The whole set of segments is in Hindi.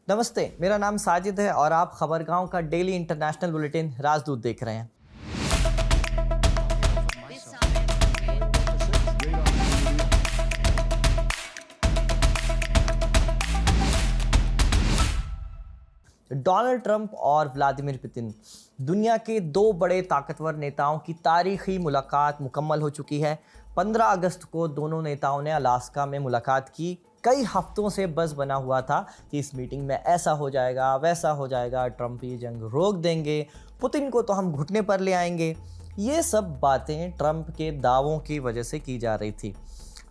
नमस्ते, मेरा नाम साजिद है और आप खबरगांव का डेली इंटरनेशनल बुलेटिन राजदूत देख रहे हैं। डोनाल्ड ट्रंप और व्लादिमीर पुतिन, दुनिया के दो बड़े ताकतवर नेताओं की तारीखी मुलाकात मुकम्मल हो चुकी है। 15 अगस्त को दोनों नेताओं ने अलास्का में मुलाकात की। कई हफ्तों से बज़ बना हुआ था कि इस मीटिंग में ऐसा हो जाएगा, वैसा हो जाएगा, ट्रंप ये जंग रोक देंगे, पुतिन को तो हम घुटने पर ले आएंगे। ये सब बातें ट्रंप के दावों की वजह से की जा रही थी।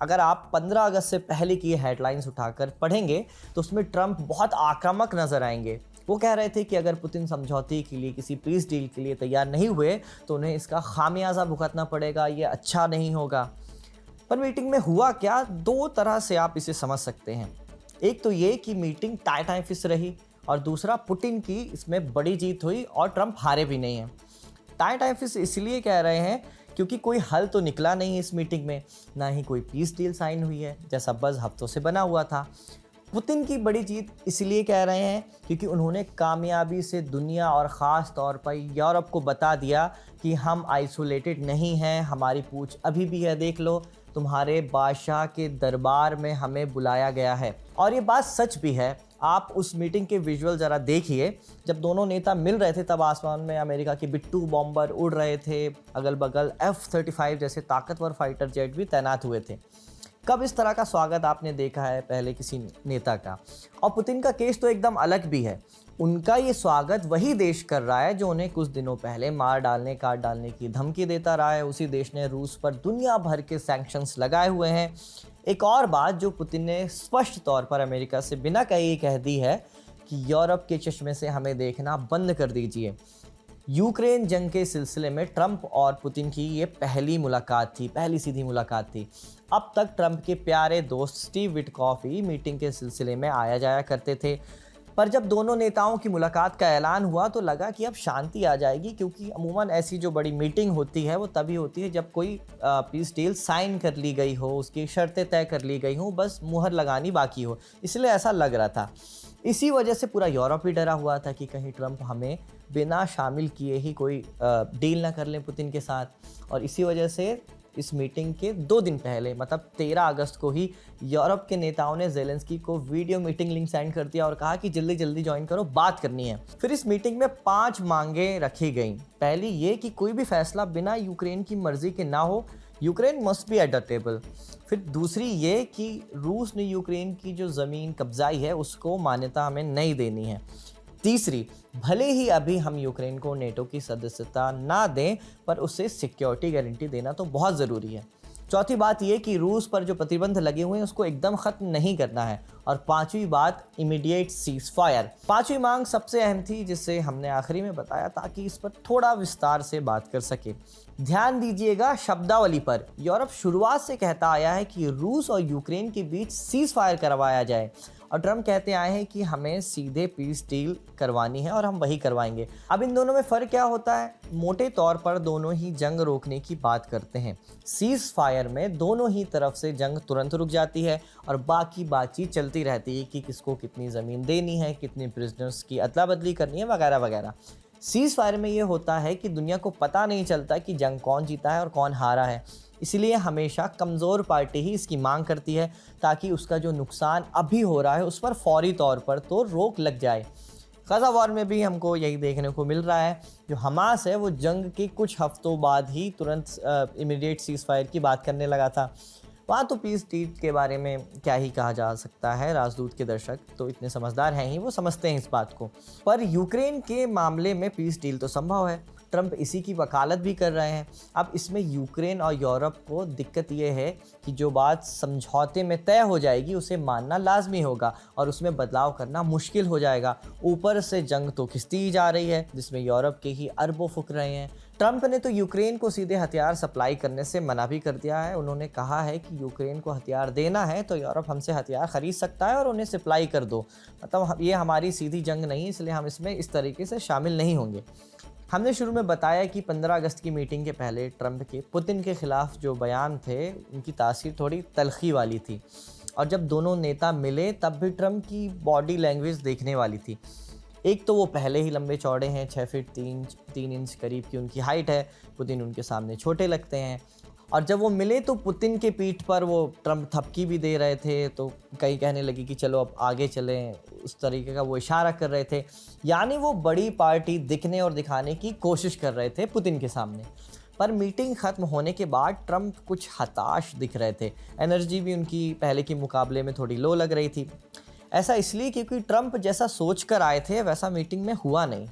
अगर आप 15 अगस्त से पहले की हेडलाइंस उठाकर पढ़ेंगे तो उसमें ट्रंप बहुत आक्रामक नजर आएंगे। वो कह रहे थे कि अगर पुतिन समझौते के लिए, किसी पीस डील के लिए तैयार नहीं हुए तो उन्हें इसका खामियाजा भुगतना पड़ेगा, ये अच्छा नहीं होगा। पर मीटिंग में हुआ क्या, दो तरह से आप इसे समझ सकते हैं। एक तो ये कि मीटिंग टाई फिस रही और दूसरा पुतिन की इसमें बड़ी जीत हुई और ट्रंप हारे भी नहीं हैं। टाई फिस इसलिए कह रहे हैं क्योंकि कोई हल तो निकला नहीं इस मीटिंग में, ना ही कोई पीस डील साइन हुई है जैसा बज़ हफ्तों से बना हुआ था। पुतिन की बड़ी जीत इसलिए कह रहे हैं क्योंकि उन्होंने कामयाबी से दुनिया और ख़ास तौर पर यूरोप को बता दिया कि हम आइसोलेटेड नहीं हैं, हमारी पूछ अभी भी है, देख लो, तुम्हारे बादशाह के दरबार में हमें बुलाया गया है। और ये बात सच भी है। आप उस मीटिंग के विजुअल ज़रा देखिए। जब दोनों नेता मिल रहे थे तब आसमान में अमेरिका के बिट्टू बॉम्बर उड़ रहे थे, अगल बगल F-35 जैसे ताकतवर फाइटर जेट भी तैनात हुए थे। कब इस तरह का स्वागत आपने देखा है पहले किसी नेता का? और पुतिन का केस तो एकदम अलग भी है। उनका ये स्वागत वही देश कर रहा है जो उन्हें कुछ दिनों पहले मार डालने, काट डालने की धमकी देता रहा है। उसी देश ने रूस पर दुनिया भर के सैंक्शंस लगाए हुए हैं। एक और बात जो पुतिन ने स्पष्ट तौर पर अमेरिका से बिना कहे कह दी है कि यूरोप के चश्मे से हमें देखना बंद कर दीजिए। यूक्रेन जंग के सिलसिले में ट्रंप और पुतिन की ये पहली मुलाकात थी, पहली सीधी मुलाकात थी। अब तक ट्रंप के प्यारे दोस्त स्टीव विटकॉफ ही मीटिंग के सिलसिले में आया जाया करते थे, पर जब दोनों नेताओं की मुलाकात का ऐलान हुआ तो लगा कि अब शांति आ जाएगी, क्योंकि अमूमन ऐसी जो बड़ी मीटिंग होती है वो तभी होती है जब कोई पीस डील साइन कर ली गई हो, उसकी शर्तें तय कर ली गई हो, बस मुहर लगानी बाकी हो। इसलिए ऐसा लग रहा था। इसी वजह से पूरा यूरोप ही डरा हुआ था कि कहीं ट्रंप हमें बिना शामिल किए ही कोई डील ना कर लें पुतिन के साथ। और इसी वजह से इस मीटिंग के 2 दिन पहले, मतलब 13 अगस्त को ही यूरोप के नेताओं ने ज़ेलेंस्की को वीडियो मीटिंग लिंक सेंड कर दिया और कहा कि जल्दी जल्दी ज्वाइन करो, बात करनी है। फिर इस मीटिंग में 5 मांगें रखी गईं। पहली ये कि कोई भी फैसला बिना यूक्रेन की मर्जी के ना हो, Ukraine must be at the table. फिर दूसरी ये कि रूस ने यूक्रेन की जो ज़मीन कब्जाई है उसको मान्यता हमें नहीं देनी है। तीसरी, भले ही अभी हम यूक्रेन को नेटो की सदस्यता ना दें, पर उससे सिक्योरिटी गारंटी देना तो बहुत ज़रूरी है। चौथी बात यह कि रूस पर जो प्रतिबंध लगे हुए हैं उसको एकदम ख़त्म नहीं करना है। और पांचवी बात, इमीडिएट सीज फायर। पांचवी मांग सबसे अहम थी, जिसे हमने आखिरी में बताया ताकि इस पर थोड़ा विस्तार से बात कर सके। ध्यान दीजिएगा शब्दावली पर। यूरोप शुरुआत से कहता आया है कि रूस और यूक्रेन के बीच सीज फायर करवाया जाए, और ट्रंप कहते आए हैं कि हमें सीधे पीस डील करवानी है और हम वही करवाएंगे। अब इन दोनों में फ़र्क क्या होता है? मोटे तौर पर दोनों ही जंग रोकने की बात करते हैं। सीज फायर में दोनों ही तरफ से जंग तुरंत रुक जाती है और बाकी बातचीत चलती रहती है कि किसको कितनी ज़मीन देनी है, कितनी प्रिजनर्स की अदला बदली करनी है, वगैरह वगैरह। सीज फायर में ये होता है कि दुनिया को पता नहीं चलता कि जंग कौन जीता है और कौन हारा है। इसलिए हमेशा कमज़ोर पार्टी ही इसकी मांग करती है ताकि उसका जो नुकसान अभी हो रहा है उस पर फौरी तौर पर तो रोक लग जाए। गज़ा वॉर में भी हमको यही देखने को मिल रहा है। जो हमास है वो जंग के कुछ हफ्तों बाद ही तुरंत इमीडिएट सीज फायर की बात करने लगा था। वहाँ तो पीस डील के बारे में क्या ही कहा जा सकता है। राजदूत के दर्शक तो इतने समझदार हैं ही, वो समझते हैं इस बात को। पर यूक्रेन के मामले में पीस डील तो संभव है। ट्रंप इसी की वकालत भी कर रहे हैं। अब इसमें यूक्रेन और यूरोप को दिक्कत ये है कि जो बात समझौते में तय हो जाएगी उसे मानना लाजमी होगा और उसमें बदलाव करना मुश्किल हो जाएगा। ऊपर से जंग तो खिंचती ही जा रही है जिसमें यूरोप के ही अरबों फूक रहे हैं। ट्रंप ने तो यूक्रेन को सीधे हथियार सप्लाई करने से मना भी कर दिया है। उन्होंने कहा है कि यूक्रेन को हथियार देना है तो यूरोप हमसे हथियार खरीद सकता है और उन्हें सप्लाई कर दो। मतलब ये हमारी सीधी जंग नहीं, इसलिए हम इसमें इस तरीके से शामिल नहीं होंगे। हमने शुरू में बताया कि 15 अगस्त की मीटिंग के पहले ट्रंप के पुतिन के खिलाफ जो बयान थे उनकी तासीर थोड़ी तलखी वाली थी। और जब दोनों नेता मिले तब भी ट्रम्प की बॉडी लैंग्वेज देखने वाली थी। एक तो वो पहले ही लंबे चौड़े हैं, 6 फीट 3 इंच करीब की उनकी हाइट है। पुतिन उनके सामने छोटे लगते हैं। और जब वो मिले तो पुतिन के पीठ पर वो ट्रम्प थपकी भी दे रहे थे, तो कई कहने लगी कि चलो अब आगे चलें, उस तरीके का वो इशारा कर रहे थे। यानी वो बड़ी पार्टी दिखने और दिखाने की कोशिश कर रहे थे पुतिन के सामने। पर मीटिंग ख़त्म होने के बाद ट्रम्प कुछ हताश दिख रहे थे। एनर्जी भी उनकी पहले के मुकाबले में थोड़ी लो लग रही थी। ऐसा इसलिए क्योंकि ट्रम्प जैसा सोच कर आए थे वैसा मीटिंग में हुआ नहीं।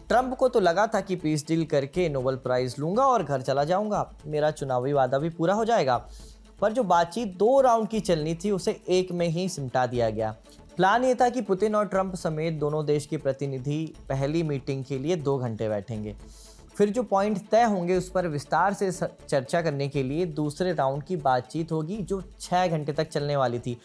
ट्रम्प को तो लगा था कि पीस डील करके नोबेल प्राइज़ लूँगा और घर चला जाऊँगा, मेरा चुनावी वादा भी पूरा हो जाएगा। पर जो बातचीत 2 राउंड की चलनी थी उसे एक में ही सिमटा दिया गया। प्लान ये था कि पुतिन और ट्रम्प समेत दोनों देश के प्रतिनिधि पहली मीटिंग के लिए 2 घंटे बैठेंगे। फिर जो पॉइंट तय होंगे उस पर विस्तार से चर्चा करने के लिए दूसरे राउंड की बातचीत होगी, जो 6 घंटे तक चलने वाली थी।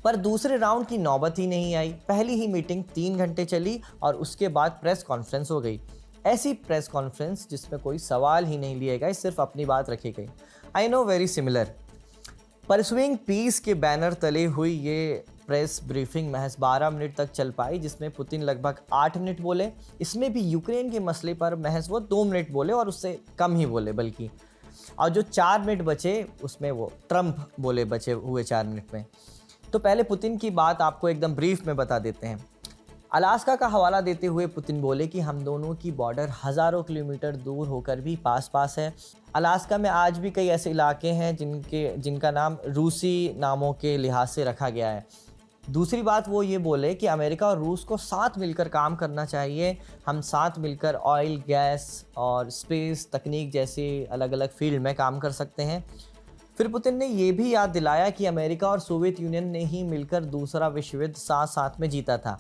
पर दूसरे राउंड की नौबत ही नहीं आई। पहली ही मीटिंग 3 घंटे चली और उसके बाद प्रेस कॉन्फ्रेंस हो गई। ऐसी प्रेस कॉन्फ्रेंस जिसमें कोई सवाल ही नहीं लिए गए, सिर्फ अपनी बात रखी गई। I know, very similar. Pursuing peace के बैनर तले हुई ये प्रेस ब्रीफिंग महज 12 मिनट तक चल पाई, जिसमें पुतिन लगभग 8 मिनट बोले। इसमें भी यूक्रेन के मसले पर महज वो 2 मिनट बोले और उससे कम ही बोले बल्कि। और जो 4 मिनट बचे उसमें वो ट्रम्प बोले बचे हुए 4 मिनट में। तो पहले पुतिन की बात आपको एकदम ब्रीफ में बता देते हैं। अलास्का का हवाला देते हुए पुतिन बोले कि हम दोनों की बॉर्डर हज़ारों किलोमीटर दूर होकर भी पास पास है। अलास्का में आज भी कई ऐसे इलाके हैं जिनका नाम रूसी नामों के लिहाज से रखा गया है। दूसरी बात वो ये बोले कि अमेरिका और रूस को साथ मिलकर काम करना चाहिए। हम साथ मिलकर ऑयल, गैस और स्पेस तकनीक जैसे अलग अलग फील्ड में काम कर सकते हैं। फिर पुतिन ने ये भी याद दिलाया कि अमेरिका और सोवियत यूनियन ने ही मिलकर दूसरा विश्व युद्ध साथ साथ में जीता था।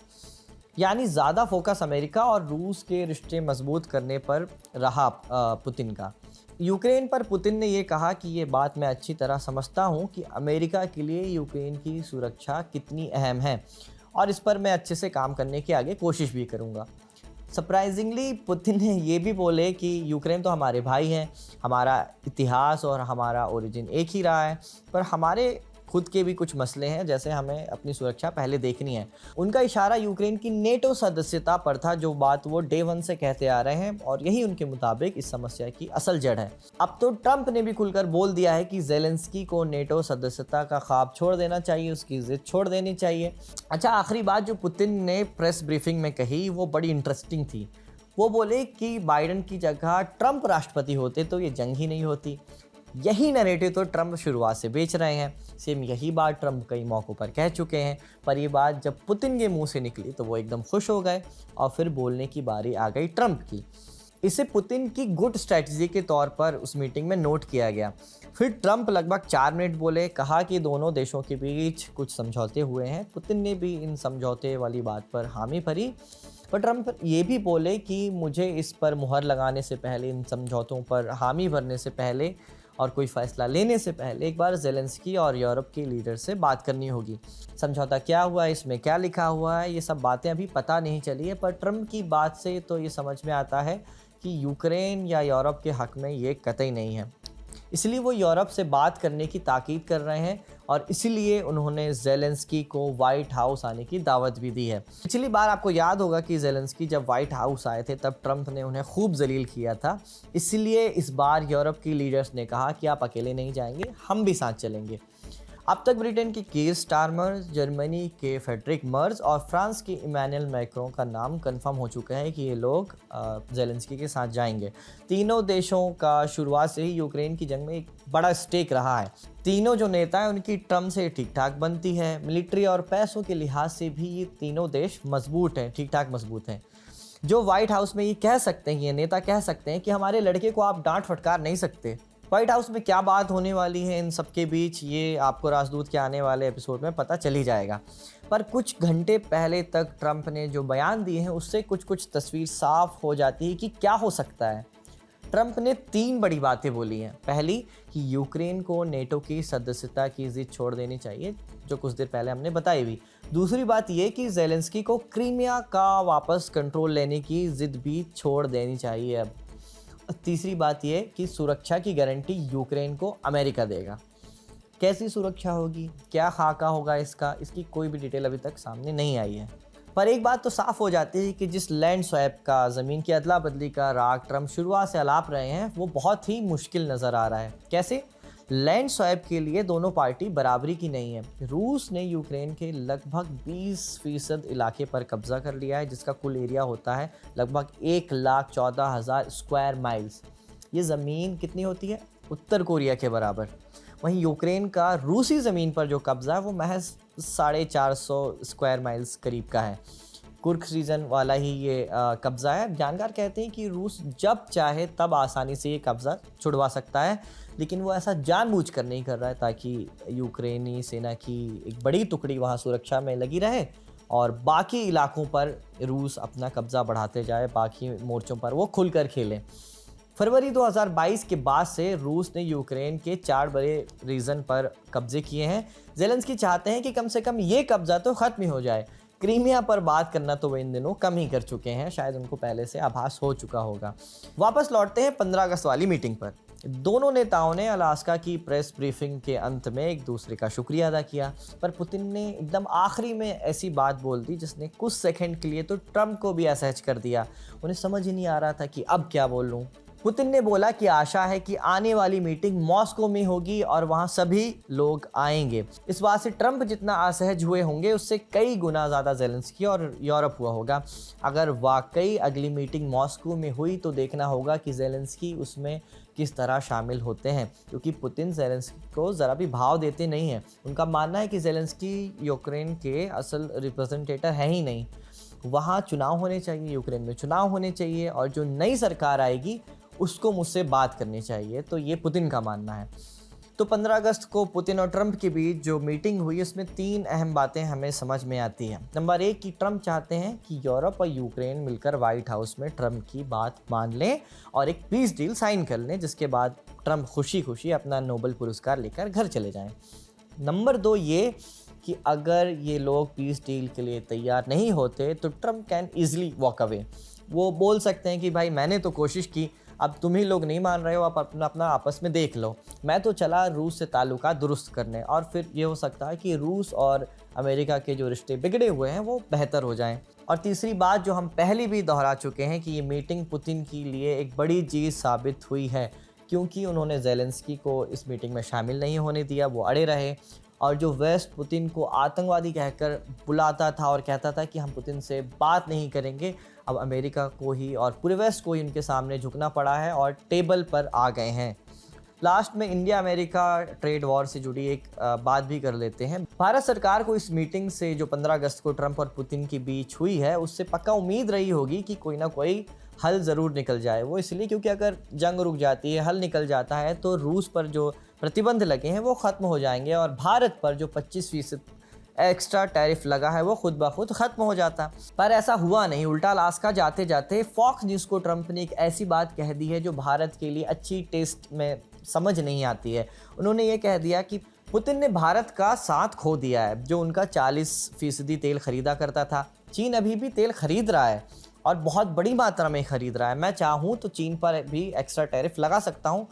यानी ज़्यादा फोकस अमेरिका और रूस के रिश्ते मजबूत करने पर रहा पुतिन का। यूक्रेन पर पुतिन ने ये कहा कि ये बात मैं अच्छी तरह समझता हूँ कि अमेरिका के लिए यूक्रेन की सुरक्षा कितनी अहम है और इस पर मैं अच्छे से काम करने की आगे कोशिश भी करूँगा। सरप्राइजिंगली पुतिन ने ये भी बोले कि यूक्रेन तो हमारे भाई हैं, हमारा इतिहास और हमारा ओरिजिन एक ही रहा है, पर हमारे खुद के भी कुछ मसले हैं, जैसे हमें अपनी सुरक्षा पहले देखनी है। उनका इशारा यूक्रेन की नेटो सदस्यता पर था, जो बात वो डे 1 से कहते आ रहे हैं और यही उनके मुताबिक इस समस्या की असल जड़ है। अब तो ट्रम्प ने भी खुलकर बोल दिया है कि ज़ेलेंस्की को नेटो सदस्यता का ख्वाब छोड़ देना चाहिए, उसकी जिद छोड़ देनी चाहिए। अच्छा, आखिरी बात जो पुतिन ने प्रेस ब्रीफिंग में कही वो बड़ी इंटरेस्टिंग थी। वो बोले कि बाइडन की जगह ट्रम्प राष्ट्रपति होते तो ये जंग ही नहीं होती। यही नैरेटिव तो ट्रम्प शुरुआत से बेच रहे हैं। सेम यही बात ट्रम्प कई मौक़ों पर कह चुके हैं, पर ये बात जब पुतिन के मुंह से निकली तो वो एकदम खुश हो गए और फिर बोलने की बारी आ गई ट्रम्प की। इसे पुतिन की गुड स्ट्रैटेजी के तौर पर उस मीटिंग में नोट किया गया। फिर ट्रम्प लगभग 4 मिनट बोले, कहा कि दोनों देशों के बीच कुछ समझौते हुए हैं। पुतिन ने भी इन समझौते वाली बात पर हामी भरी, पर ट्रम्प ये भी बोले कि मुझे इस पर मुहर लगाने से पहले, इन समझौतों पर हामी भरने से पहले और कोई फ़ैसला लेने से पहले एक बार ज़ेलेंस्की और यूरोप के लीडर से बात करनी होगी। समझौता क्या हुआ है, इसमें क्या लिखा हुआ है, ये सब बातें अभी पता नहीं चली है, पर ट्रम्प की बात से तो ये समझ में आता है कि यूक्रेन या यूरोप के हक़ में ये कतई नहीं है। इसलिए वो यूरोप से बात करने की ताकीद कर रहे हैं और इसीलिए उन्होंने ज़ेलेंस्की को वाइट हाउस आने की दावत भी दी है। पिछली बार आपको याद होगा कि ज़ेलेंस्की जब वाइट हाउस आए थे तब ट्रम्प ने उन्हें खूब जलील किया था। इसलिए इस बार यूरोप की लीडर्स ने कहा कि आप अकेले नहीं जाएंगे, हम भी साथ चलेंगे। अब तक ब्रिटेन के कीर स्टारमर, जर्मनी के फ्रेडरिक मर्ज और फ्रांस के इमैनुअल मैक्रों का नाम कंफर्म हो चुका है कि ये लोग ज़ेलेंस्की के साथ जाएंगे। तीनों देशों का शुरुआत से ही यूक्रेन की जंग में एक बड़ा स्टेक रहा है। तीनों जो नेता हैं उनकी ट्रम्प से ठीक ठाक बनती है। मिलिट्री और पैसों के लिहाज से भी ये तीनों देश मजबूत हैं, ठीक ठाक मजबूत हैं। जो वाइट हाउस में ये कह सकते हैं, ये नेता कह सकते हैं कि हमारे लड़के को आप डांट फटकार नहीं सकते। व्हाइट हाउस में क्या बात होने वाली है इन सब के बीच, ये आपको राजदूत के आने वाले एपिसोड में पता चल ही जाएगा। पर कुछ घंटे पहले तक ट्रम्प ने जो बयान दिए हैं उससे कुछ तस्वीर साफ हो जाती है कि क्या हो सकता है। ट्रम्प ने 3 बड़ी बातें बोली हैं। पहली कि यूक्रेन को नेटो की सदस्यता की जिद छोड़ देनी चाहिए, जो कुछ देर पहले हमने बताई भी। दूसरी बात ये कि ज़ेलेंस्की को क्रीमिया का वापस कंट्रोल लेने की जिद भी छोड़ देनी चाहिए अब। तीसरी बात यह कि सुरक्षा की गारंटी यूक्रेन को अमेरिका देगा। कैसी सुरक्षा होगी, क्या खाका होगा इसका, इसकी कोई भी डिटेल अभी तक सामने नहीं आई है। पर एक बात तो साफ हो जाती है कि जिस लैंड स्वैप का, ज़मीन की अदला बदली का राग ट्रम्प शुरुआत से अलाप रहे हैं वो बहुत ही मुश्किल नज़र आ रहा है। कैसे? लैंड स्वैप के लिए दोनों पार्टी बराबरी की नहीं है। रूस ने यूक्रेन के लगभग 20% इलाके पर कब्जा कर लिया है, जिसका कुल एरिया होता है लगभग 1,14,000 स्क्वायर माइल्स। ये ज़मीन कितनी होती है? उत्तर कोरिया के बराबर। वहीं यूक्रेन का रूसी ज़मीन पर जो कब्ज़ा है वो महज 450 स्क्वायर माइल्स करीब का है। कुर्क रीजन वाला ही ये कब्ज़ा है। जानकार कहते हैं कि रूस जब चाहे तब आसानी से ये कब्ज़ा छुड़वा सकता है, लेकिन वो ऐसा जानबूझकर नहीं कर रहा है ताकि यूक्रेनी सेना की एक बड़ी टुकड़ी वहाँ सुरक्षा में लगी रहे और बाकी इलाकों पर रूस अपना कब्ज़ा बढ़ाते जाए, बाकी मोर्चों पर वो खुलकर खेलें। फरवरी 2022 के बाद से रूस ने यूक्रेन के 4 बड़े रीजन पर कब्जे किए हैं। ज़ेलेंस्की चाहते हैं कि कम से कम ये कब्ज़ा तो ख़त्म ही हो जाए। क्रीमिया पर बात करना तो वो इन दिनों कम ही कर चुके हैं, शायद उनको पहले से आभास हो चुका होगा। वापस लौटते हैं 15 अगस्त वाली मीटिंग पर। दोनों नेताओं ने अलास्का की प्रेस ब्रीफिंग के अंत में एक दूसरे का शुक्रिया अदा किया, पर पुतिन ने एकदम आखिरी में ऐसी बात बोल दी जिसने कुछ सेकंड के लिए तो ट्रम्प को भी असहज कर दिया। उन्हें समझ ही नहीं आ रहा था कि अब क्या बोलूं। पुतिन ने बोला कि आशा है कि आने वाली मीटिंग मॉस्को में होगी और वहां सभी लोग आएंगे। इस बात से ट्रम्प जितना असहज हुए होंगे उससे कई गुना ज़्यादा ज़ेलेंस्की और यूरोप हुआ होगा। अगर वाकई अगली मीटिंग मॉस्को में हुई तो देखना होगा कि ज़ेलेंस्की उसमें किस तरह शामिल होते हैं, क्योंकि पुतिन ज़ेलेंस्की को ज़रा भी भाव देते नहीं हैं। उनका मानना है कि ज़ेलेंस्की यूक्रेन के असल रिप्रेजेंटेटर है ही नहीं। वहाँ चुनाव होने चाहिए, यूक्रेन में चुनाव होने चाहिए और जो नई सरकार आएगी उसको मुझसे बात करनी चाहिए। तो ये पुतिन का मानना है। तो 15 अगस्त को पुतिन और ट्रम्प के बीच जो मीटिंग हुई उसमें 3 अहम बातें हमें समझ में आती हैं। नंबर 1 कि ट्रम्प चाहते हैं कि यूरोप और यूक्रेन मिलकर व्हाइट हाउस में ट्रम्प की बात मान लें और एक पीस डील साइन कर लें, जिसके बाद ट्रम्प खुशी खुशी अपना नोबेल पुरस्कार लेकर घर चले जाएं। नंबर 2 ये कि अगर ये लोग पीस डील के लिए तैयार नहीं होते तो Trump can easily walk away. वो बोल सकते हैं कि भाई मैंने तो कोशिश की, अब तुम ही लोग नहीं मान रहे हो, आप अपना आपस में देख लो, मैं तो चला रूस से ताल्लुकात दुरुस्त करने। और फिर ये हो सकता है कि रूस और अमेरिका के जो रिश्ते बिगड़े हुए हैं वो बेहतर हो जाएं। और तीसरी बात जो हम पहले भी दोहरा चुके हैं कि ये मीटिंग पुतिन के लिए एक बड़ी चीज़ साबित हुई है, क्योंकि उन्होंने ज़ेलेंस्की को इस मीटिंग में शामिल नहीं होने दिया, वो अड़े रहे। और जो वेस्ट पुतिन को आतंकवादी कहकर बुलाता था और कहता था कि हम पुतिन से बात नहीं करेंगे, अब अमेरिका को ही और पूरे वेस्ट को ही उनके सामने झुकना पड़ा है और टेबल पर आ गए हैं। लास्ट में इंडिया अमेरिका ट्रेड वॉर से जुड़ी एक बात भी कर लेते हैं। भारत सरकार को इस मीटिंग से जो 15 अगस्त को ट्रम्प और पुतिन के बीच हुई है उससे पक्का उम्मीद रही होगी कि कोई ना कोई हल ज़रूर निकल जाए। वो इसलिए क्योंकि अगर जंग रुक जाती है, हल निकल जाता है, तो रूस पर जो प्रतिबंध लगे हैं वो ख़त्म हो जाएंगे और भारत पर जो 25% एक्स्ट्रा टैरिफ लगा है वो खुद ब खुद ख़त्म हो जाता। पर ऐसा हुआ नहीं। उल्टा अलास्का जाते जाते फॉक्स न्यूज़ को ट्रम्प ने एक ऐसी बात कह दी है जो भारत के लिए अच्छी टेस्ट में समझ नहीं आती है। उन्होंने ये कह दिया कि पुतिन ने भारत का साथ खो दिया है, जो उनका 40% तेल खरीदा करता था। चीन अभी भी तेल खरीद रहा है और बहुत बड़ी मात्रा में खरीद रहा है। मैं चाहूँ तो चीन पर भी एक्स्ट्रा टैरिफ लगा सकता हूँ,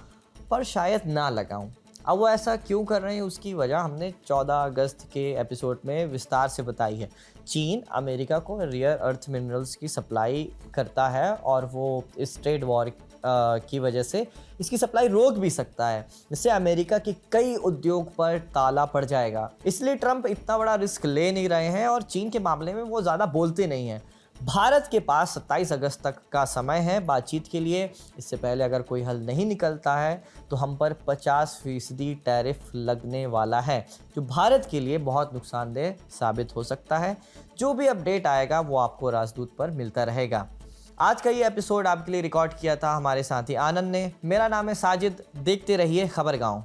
पर शायद ना लगाऊं। अब वो ऐसा क्यों कर रहे हैं उसकी वजह हमने 14 अगस्त के एपिसोड में विस्तार से बताई है। चीन अमेरिका को रेयर अर्थ मिनरल्स की सप्लाई करता है और वो इस ट्रेड वॉर की वजह से इसकी सप्लाई रोक भी सकता है, जिससे अमेरिका के कई उद्योग पर ताला पड़ जाएगा। इसलिए ट्रम्प इतना बड़ा रिस्क ले नहीं रहे हैं और चीन के मामले में वो ज़्यादा बोलते नहीं हैं। भारत के पास 27 अगस्त तक का समय है बातचीत के लिए। इससे पहले अगर कोई हल नहीं निकलता है तो हम पर 50% टैरिफ लगने वाला है, जो भारत के लिए बहुत नुकसानदेह साबित हो सकता है। जो भी अपडेट आएगा वो आपको राजदूत पर मिलता रहेगा। आज का ये एपिसोड आपके लिए रिकॉर्ड किया था हमारे साथी आनंद ने। मेरा नाम है साजिद। देखते रहिए खबर गाँव।